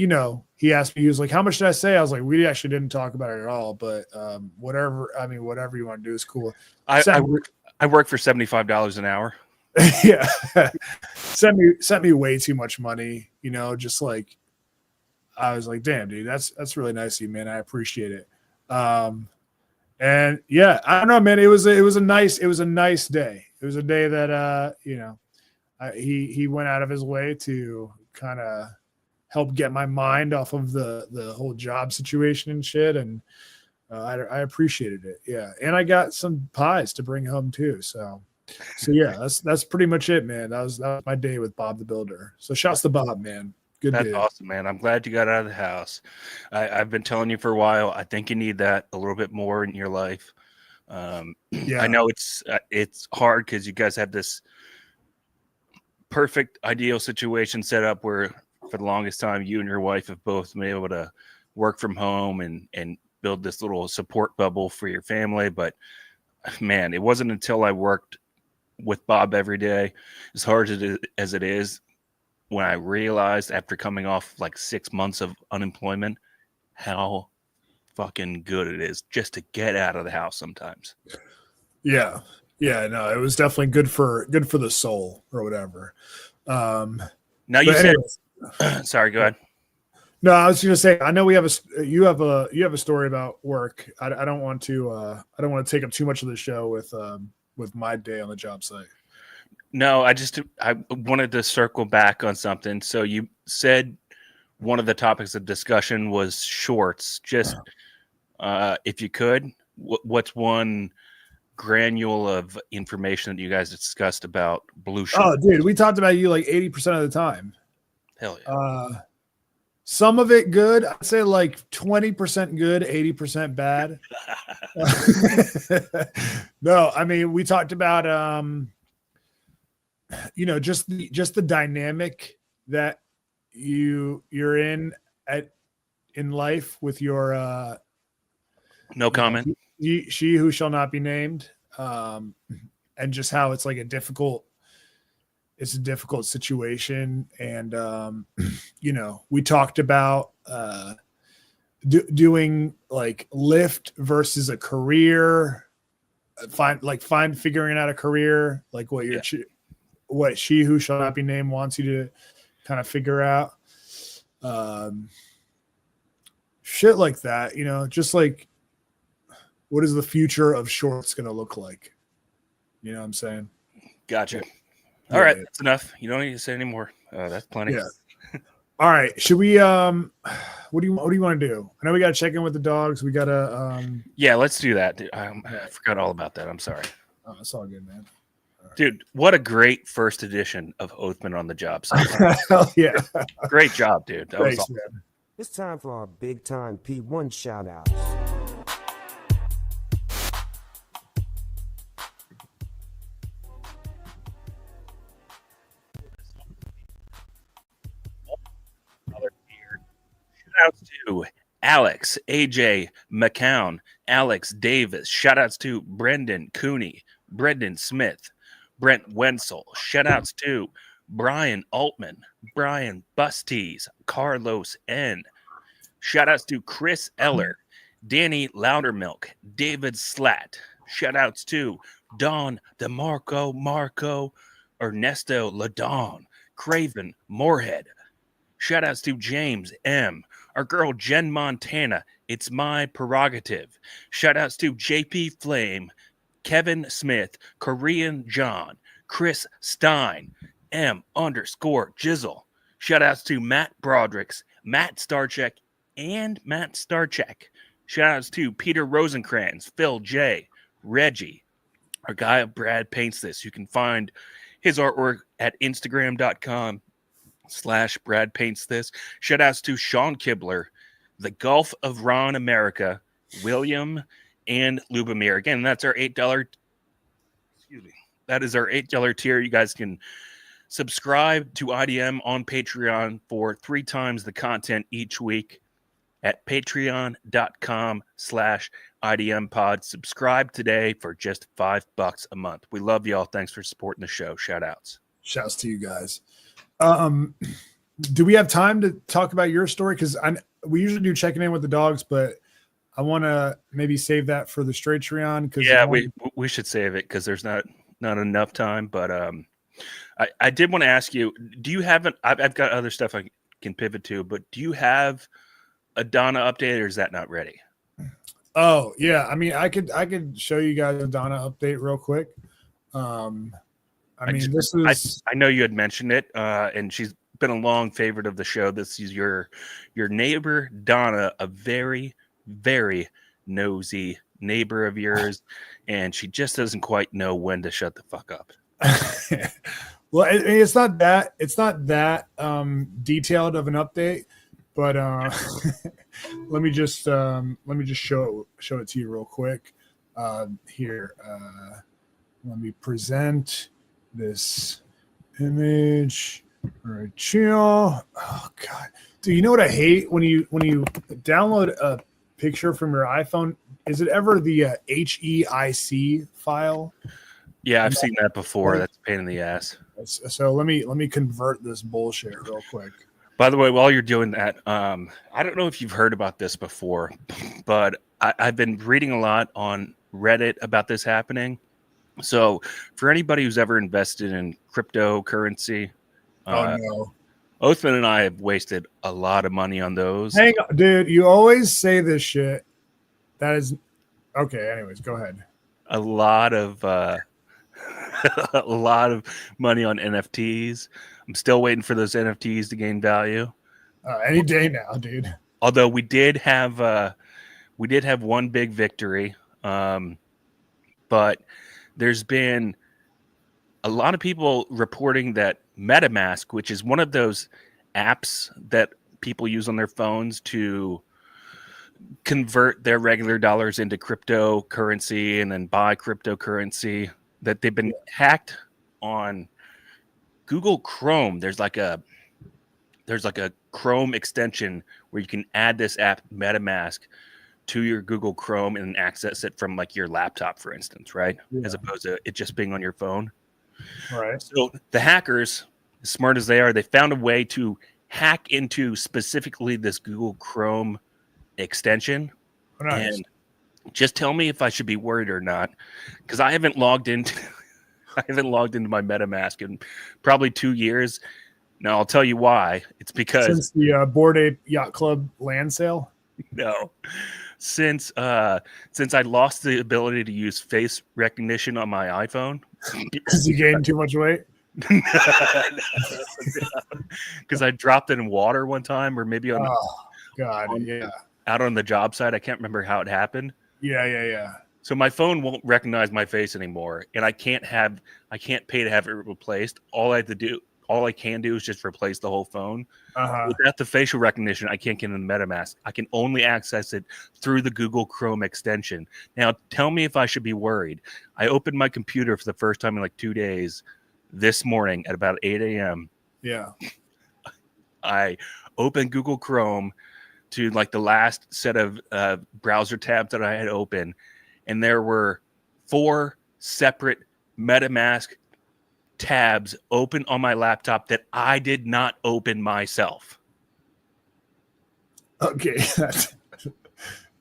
he asked me, he was like, how much did I say? I was like, we actually didn't talk about it at all, but whatever you want to do is cool. I work for $75 an hour. Yeah. sent me way too much money, just like, I was like, damn, dude, that's really nice of you, man. I appreciate it. And yeah, I don't know, man. It was a nice day. It was a day that, he went out of his way to kind of help get my mind off of the whole job situation and shit. And I appreciated it. Yeah. And I got some pies to bring home too. So yeah, that's pretty much it, man. That was my day with Bob the Builder. So shouts to Bob, man. Good That's dude. awesome, man. I'm glad you got out of the house. I've been telling you for a while. I think you need that a little bit more in your life. Yeah. I know it's hard because you guys have this perfect ideal situation set up where for the longest time you and your wife have both been able to work from home and build this little support bubble for your family. But man, it wasn't until I worked with Bob every day, as hard as it is, when I realized after coming off like 6 months of unemployment, how fucking good it is just to get out of the house sometimes. Yeah. Yeah, no, it was definitely good for the soul or whatever. Now you said, sorry, go ahead. No, I was going to say, I know you have a story about work. I don't want to take up too much of the show with my day on the job site. No, I wanted to circle back on something. So you said one of the topics of discussion was shorts. Just if you could, what's one granule of information that you guys discussed about blue shorts? Oh, dude, we talked about you like 80% of the time. Hell yeah. Some of it good. I'd say like 20% good, 80% bad. No, I mean, we talked about just the dynamic that you're in life with your no comment. She who shall not be named, and just how it's like a difficult situation. And we talked about doing like Lyft versus a career, figuring out a career, like what she who shall not be named wants you to kind of figure out, shit like that, just like, what is the future of shorts going to look like? You know what I'm saying? Gotcha. Yeah, All right. yeah. That's enough. You don't need to say anymore. That's plenty. Yeah. All right. Should we, what do you want to do? I know we got to check in with the dogs. We got to, yeah, let's do that. I forgot all about that. I'm sorry. oh, it's all good, man. Dude, what a great first edition of Othman on the job site. Hell yeah. Great job, dude. That Thanks, was awesome. man. It's time for our big time P1 shout out. Shoutouts to Alex, AJ McCown, Alex Davis. Shoutouts to Brendan Cooney, Brendan Smith, Brent Wenzel. Shoutouts to Brian Altman, Brian Busties, Carlos N. Shoutouts to Chris Eller, Danny Loudermilk, David Slat. Shoutouts to Don DeMarco, Marco, Ernesto Ladon, Craven Moorhead. Shout outs to James M. Our girl Jen Montana. It's my prerogative. Shout outs to JP Flame, Kevin Smith, Korean John, Chris Stein, M_Jizzle. Shout outs to Matt Brodricks, Matt Starcheck, and Matt Starcheck. Shout outs to Peter Rosencrantz, Phil J, Reggie. Our guy Brad paints this. You can find his artwork at Instagram.com/Brad paints this. Shout outs to Sean Kibler, the Gulf of Ron America, William, and Lubomir. Again, that's our $8. Excuse me. That is our $8 tier. You guys can subscribe to IDM on Patreon for 3 times the content each week at patreon.com/IDM pod. Subscribe today for just $5 a month. We love y'all. Thanks for supporting the show. Shout outs. Shouts to you guys. Do we have time to talk about your story? Because we usually do checking in with the dogs, but I want to maybe save that for the straight Treon. Yeah, we should save it because there's not enough time. But I did want to ask you, do you have I've got other stuff I can pivot to, but do you have a Donna update, or is that not ready? Oh yeah, I mean, I could show you guys a Donna update real quick. I know you had mentioned it, and she's been a long favorite of the show. This is your neighbor Donna, a very, very nosy neighbor of yours, and she just doesn't quite know when to shut the fuck up. Well, it's not that detailed of an update, but let me just show it to you real quick. Here, let me present this image right here. Oh God, dude, you know what I hate when you download a picture from your iPhone? Is it ever the HEIC file? Yeah, I've seen that before. That's a pain in the ass. So let me convert this bullshit real quick. By the way, while you're doing that, I don't know if you've heard about this before, but I've been reading a lot on Reddit about this happening. So for anybody who's ever invested in cryptocurrency, No. Othman and I have wasted a lot of money on those. Hang on, dude. You always say this shit. That is okay. Anyways, go ahead. A lot of a lot of money on NFTs. I'm still waiting for those NFTs to gain value. Any day now, dude. Although we did have one big victory, but there's been a lot of people reporting that MetaMask, which is one of those apps that people use on their phones to convert their regular dollars into cryptocurrency and then buy cryptocurrency, that they've been hacked on Google Chrome. There's like a Chrome extension where you can add this app MetaMask to your Google Chrome and access it from like your laptop, for instance, right? Yeah. As opposed to it just being on your phone. Right. So the hackers, as smart as they are, they found a way to hack into specifically this Google Chrome extension. Oh, nice. And just tell me if I should be worried or not, because I haven't logged into my MetaMask in probably 2 years. Now I'll tell you why. It's because since the Bored Ape Yacht Club land sale. No, since I lost the ability to use face recognition on my iPhone because you gained too much weight. Because I dropped it in water one time, or maybe on out on the job site. I can't remember how it happened. Yeah. So my phone won't recognize my face anymore, and I can't pay to have it replaced. All I can do is just replace the whole phone. Without the facial recognition, I can't get in the MetaMask. I can only access it through the Google Chrome extension. Now, tell me if I should be worried. I opened my computer for the first time in like 2 days this morning at about 8 a.m. Yeah. I opened Google Chrome to like the last set of browser tabs that I had open, and there were 4 separate MetaMask tabs open on my laptop that I did not open myself. Okay. That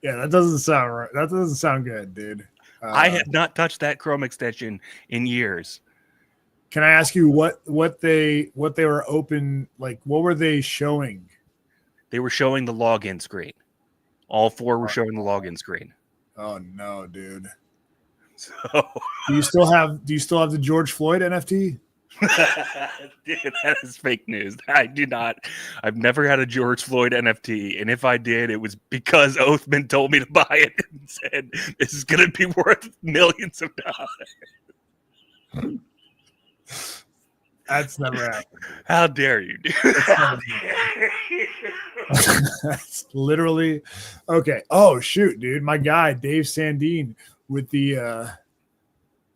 doesn't sound right. That doesn't sound good, dude. I have not touched that Chrome extension in years. Can I ask you what they were open, like what were they showing? They were showing the login screen. All four were showing the login screen. Oh no, dude. So Do you still have the George Floyd NFT? dude, that is fake news. I do not. I've never had a George Floyd NFT, and if I did, it was because Othman told me to buy it and said this is going to be worth millions of dollars. That's never happened. How dare you, dude? That's literally okay. Oh shoot, dude! My guy Dave Sandine with the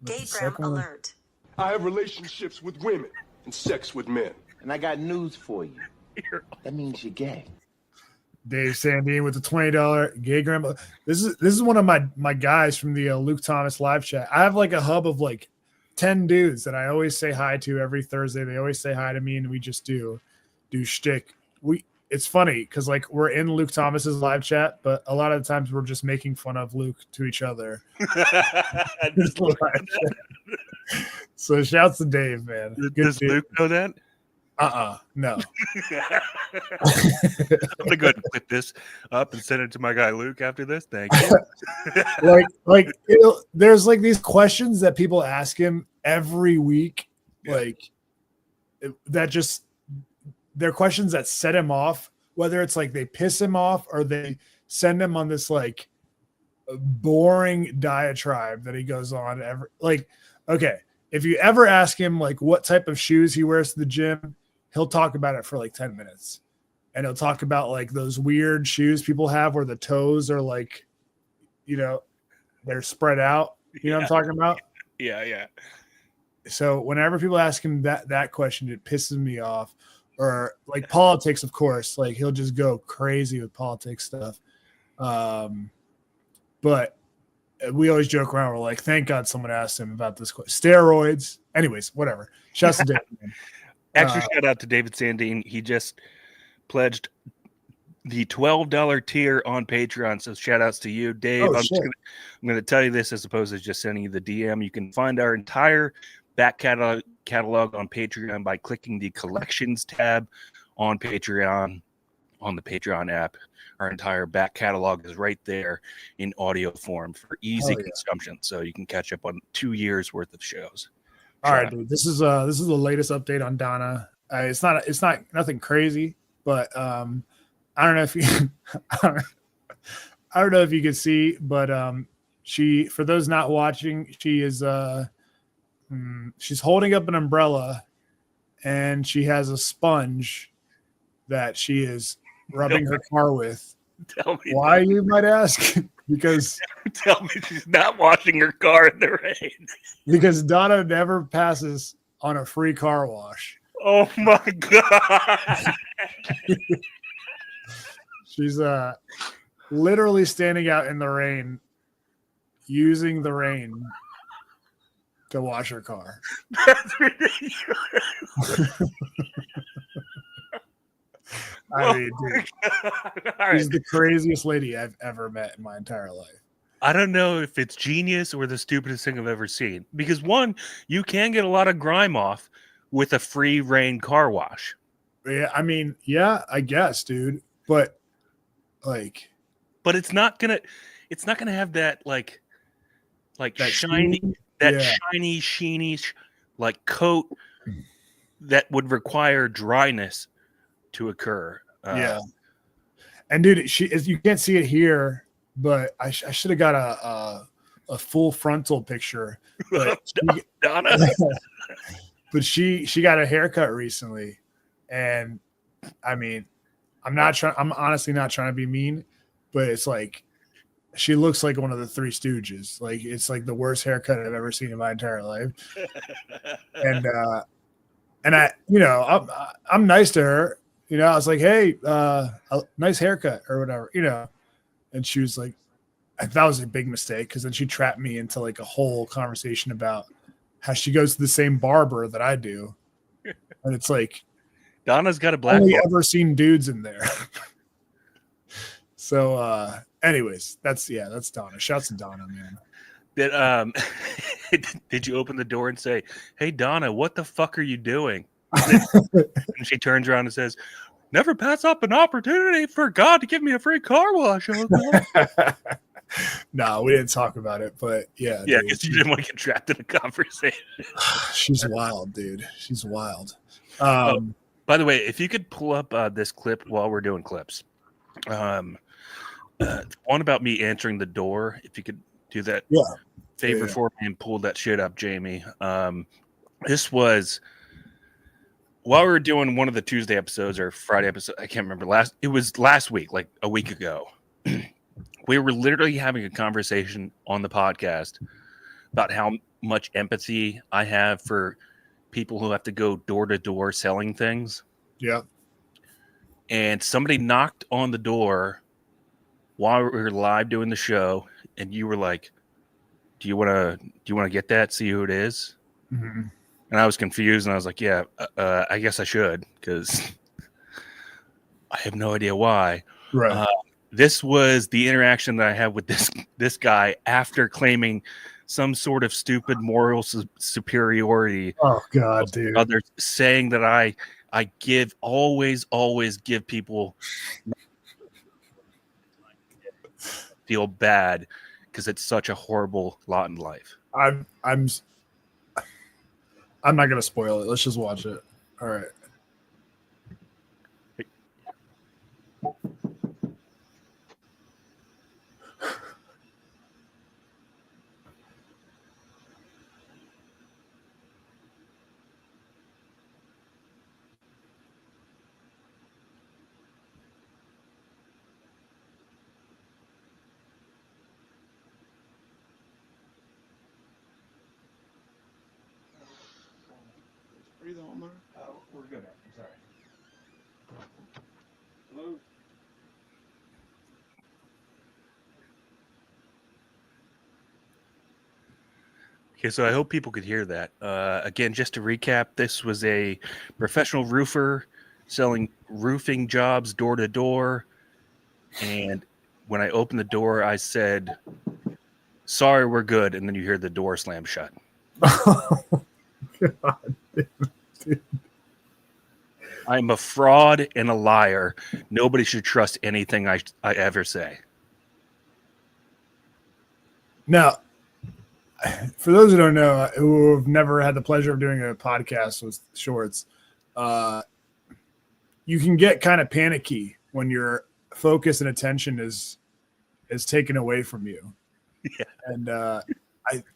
Gaygram alert. I have relationships with women and sex with men. And I got news for you. That means you're gay. Dave Sandine with the $20 gay grandma. This is one of my guys from the Luke Thomas live chat. I have like a hub of like 10 dudes that I always say hi to every Thursday. They always say hi to me, and we just do shtick. It's funny because like we're in Luke Thomas's live chat, but a lot of the times we're just making fun of Luke to each other. So shouts to Dave, man. Does Luke know that? No. I'm gonna go ahead and put this up and send it to my guy Luke after this. Thank you. There's like these questions that people ask him every week, like they're questions that set him off. Whether it's like they piss him off or they send him on this like boring diatribe that he goes on. Okay, if you ever ask him like what type of shoes he wears to the gym, he'll talk about it for like 10 minutes. And he'll talk about like those weird shoes people have where the toes are like, they're spread out. You know what I'm talking about? Yeah. So whenever people ask him that question, it pisses me off. Or like politics, of course, like he'll just go crazy with politics stuff. But we always joke around. We're like, thank God someone asked him about this steroids. Anyways, whatever. Shouts to David. Extra shout out to David Sandine. He just pledged the $12 tier on Patreon. So shout outs to you, Dave. I'm going to tell you this as opposed to just sending you the DM. You can find our entire back catalog on Patreon by clicking the collections tab on Patreon, on the Patreon app. Our entire back catalog is right there in audio form for easy consumption. So you can catch up on 2 years worth of shows. All right, dude. This is the latest update on Donna. It's not nothing crazy, but I don't know if you I don't know if you can see, but she, for those not watching, she is she's holding up an umbrella and she has a sponge that she is rubbing her car with. Tell me why, you might ask? Because tell me she's not washing her car in the rain. Because Donna never passes on a free car wash. Oh my God. She's literally standing out in the rain, using the rain to wash her car. That's ridiculous. I mean, dude, she's the craziest lady I've ever met in my entire life. I don't know if it's genius or the stupidest thing I've ever seen. Because one, you can get a lot of grime off with a free rain car wash. Yeah, I mean, yeah, I guess, dude. But it's not gonna have that like that shiny, shiny, sheeny like coat that would require dryness to occur. Yeah. And dude, you can't see it here, but I should have got a full frontal picture. But Donna. But she got a haircut recently, and I mean, I'm honestly not trying to be mean, but it's like she looks like one of the Three Stooges. Like it's like the worst haircut I've ever seen in my entire life. And I, I'm nice to her. I was like, hey, nice haircut or whatever, and she was like, that was a big mistake. Cause then she trapped me into like a whole conversation about how she goes to the same barber that I do. And it's like, Donna's got a black. Only ever seen dudes in there. So, anyways, that's Donna. Shouts to Donna, man. Did you open the door and say, "Hey Donna, what the fuck are you doing?" And she turns around and says, "Never pass up an opportunity for God to give me a free car wash." No, we didn't talk about it, but yeah, Yeah, dude, because you didn't want to get trapped in a conversation. she's wild, dude. She's wild. By the way, if you could pull up this clip while we're doing clips, one about me answering the door. If you could do that favor for me and pull that shit up, Jamie. This was while we were doing one of the Tuesday episodes or Friday episode. I can't remember. It was last week, like a week ago. We were literally having a conversation on the podcast about how much empathy I have for people who have to go door to door selling things. Yeah. And somebody knocked on the door while we were live doing the show, and you were like, "Do you want to get that? See who it is?" Mm-hmm. And I was confused, and I was like, "Yeah, I guess I should, because I have no idea why." Right. This was the interaction that I had with this guy after claiming some sort of stupid moral superiority. Oh God, dude. Others saying that I always give people feel bad because it's such a horrible lot in life. I'm not gonna spoil it. Let's just watch it. All right. Breathe on, man. We're good. I'm sorry. Hello? Okay, so I hope people could hear that. Again, just to recap, this was a professional roofer selling roofing jobs door to door. And when I opened the door, I said, "Sorry, we're good." And then you hear the door slam shut. Oh, God. Dude. I'm a fraud and a liar. Nobody should trust anything I ever say. Now, for those who don't know, who have never had the pleasure of doing a podcast with Shorts, you can get kind of panicky when your focus and attention is taken away from you. Yeah. And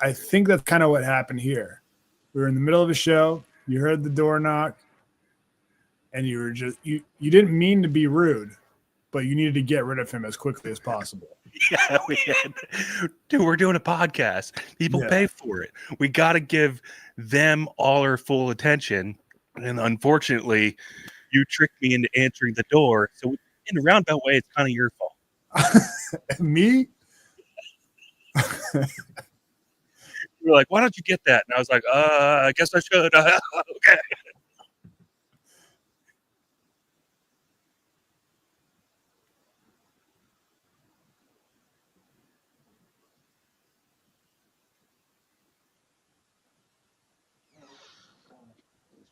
I think that's kind of what happened here. We were in the middle of a show. You heard the door knock, and you were just you didn't mean to be rude, but you needed to get rid of him as quickly as possible. Yeah, dude, we're doing a podcast. People pay for it. We got to give them all our full attention. And unfortunately, you tricked me into answering the door. So in a roundabout way, it's kind of your fault. Me? You were like, "Why don't you get that?" And I was like, I guess I should. Okay.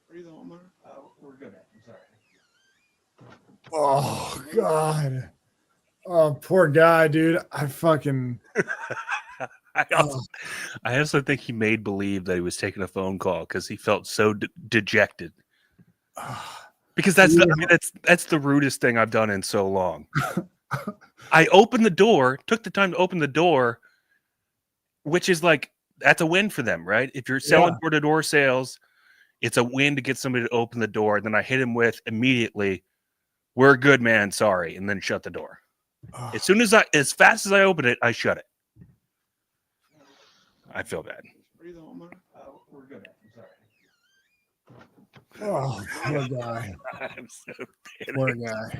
Breathe on, man. We're good. I'm sorry. Oh God. Oh, poor guy, dude. I also think he made believe that he was taking a phone call because he felt so dejected. Because that's the rudest thing I've done in so long. I opened the door, took the time to open the door, which is like, that's a win for them, right? If you're selling door-to-door sales, it's a win to get somebody to open the door. And then I hit him with immediately, "We're good, man. Sorry," and then shut the door. As fast as I opened it, I shut it. I feel bad. Breathe on, man. We're good. I'm sorry. Oh, poor guy. I'm so Poor guy.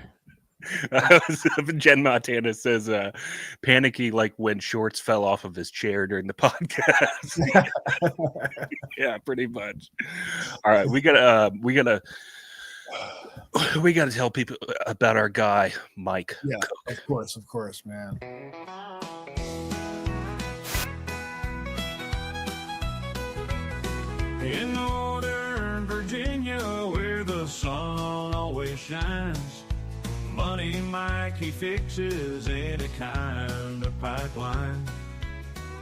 Jen Montana says, "Panicky like when Shorts fell off of his chair during the podcast." Yeah, pretty much. All right, we gotta tell people about our guy Mike. Yeah, of course, man. In Northern Virginia, where the sun always shines, Money Mike, he fixes any kind of pipeline.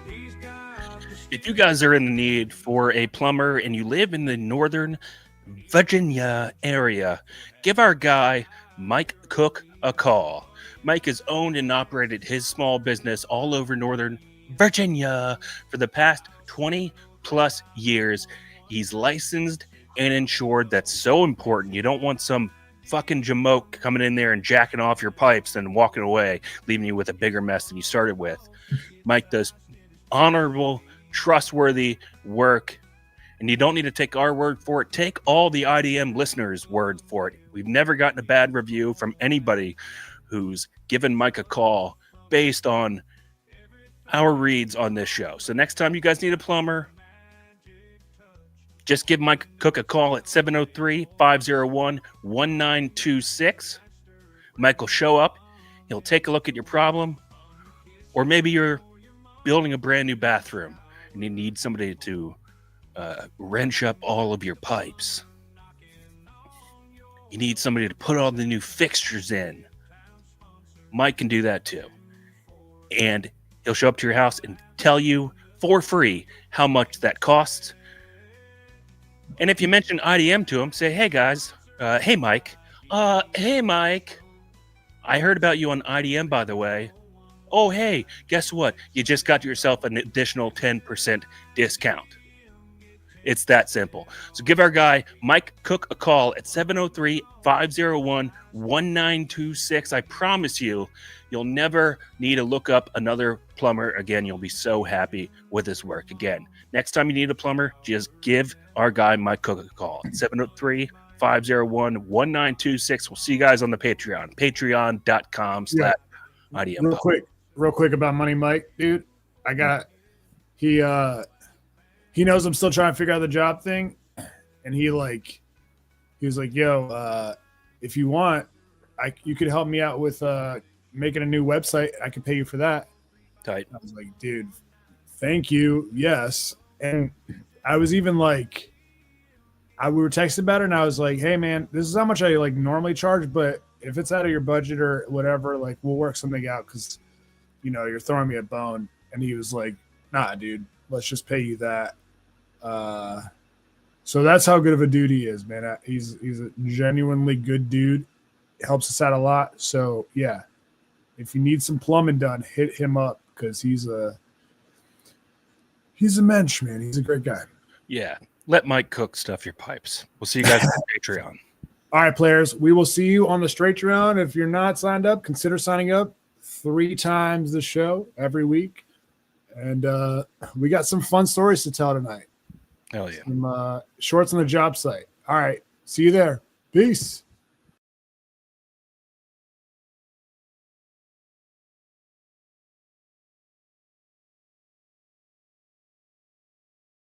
He's got If you guys are in the need for a plumber and you live in the Northern Virginia area, give our guy Mike Cook a call. Mike has owned and operated his small business all over Northern Virginia for the past 20 plus years. He's licensed and insured. That's so important. You don't want some fucking jamoke coming in there and jacking off your pipes and walking away, leaving you with a bigger mess than you started with. Mike does honorable, trustworthy work, and you don't need to take our word for it. Take all the IDM listeners' word for it. We've never gotten a bad review from anybody who's given Mike a call based on our reads on this show. So next time you guys need a plumber, just give Mike Cook a call at 703-501-1926. Mike will show up. He'll take a look at your problem. Or maybe you're building a brand new bathroom and you need somebody to wrench up all of your pipes. You need somebody to put all the new fixtures in. Mike can do that too. And he'll show up to your house and tell you for free how much that costs. And if you mention IDM to him, say, hey guys, hey Mike, I heard about you on IDM, by the way. Oh, hey, guess what? You just got yourself an additional 10% discount. It's that simple. So give our guy Mike Cook a call at 703-501-1926. I promise you, you'll never need to look up another plumber again. You'll be so happy with his work. Again, next time you need a plumber, just give our guy Mike Cook a call at 703-501-1926. We'll see you guys on the Patreon. Patreon.com/IDM. Real quick about Money Mike, dude. He knows I'm still trying to figure out the job thing, and he was like, yo, if you want, you could help me out with making a new website. I could pay you for that. Tight. I was like, dude, thank you. Yes. And I was even like, we were texting about it, and I was like, hey man, this is how much I like normally charge, but if it's out of your budget or whatever, like we'll work something out because you're throwing me a bone. And he was like, nah, dude, let's just pay you that. So that's how good of a dude he is, man. He's a genuinely good dude. Helps us out a lot. So yeah, if you need some plumbing done, hit him up because he's a mensch, man. He's a great guy. Yeah. Let Mike Cook stuff your pipes. We'll see you guys on Patreon. All right, players. We will see you on the straight round. If you're not signed up, consider signing up 3 times the show every week. And we got some fun stories to tell tonight. Hell yeah. Some shorts on the job site. All right. See you there. Peace.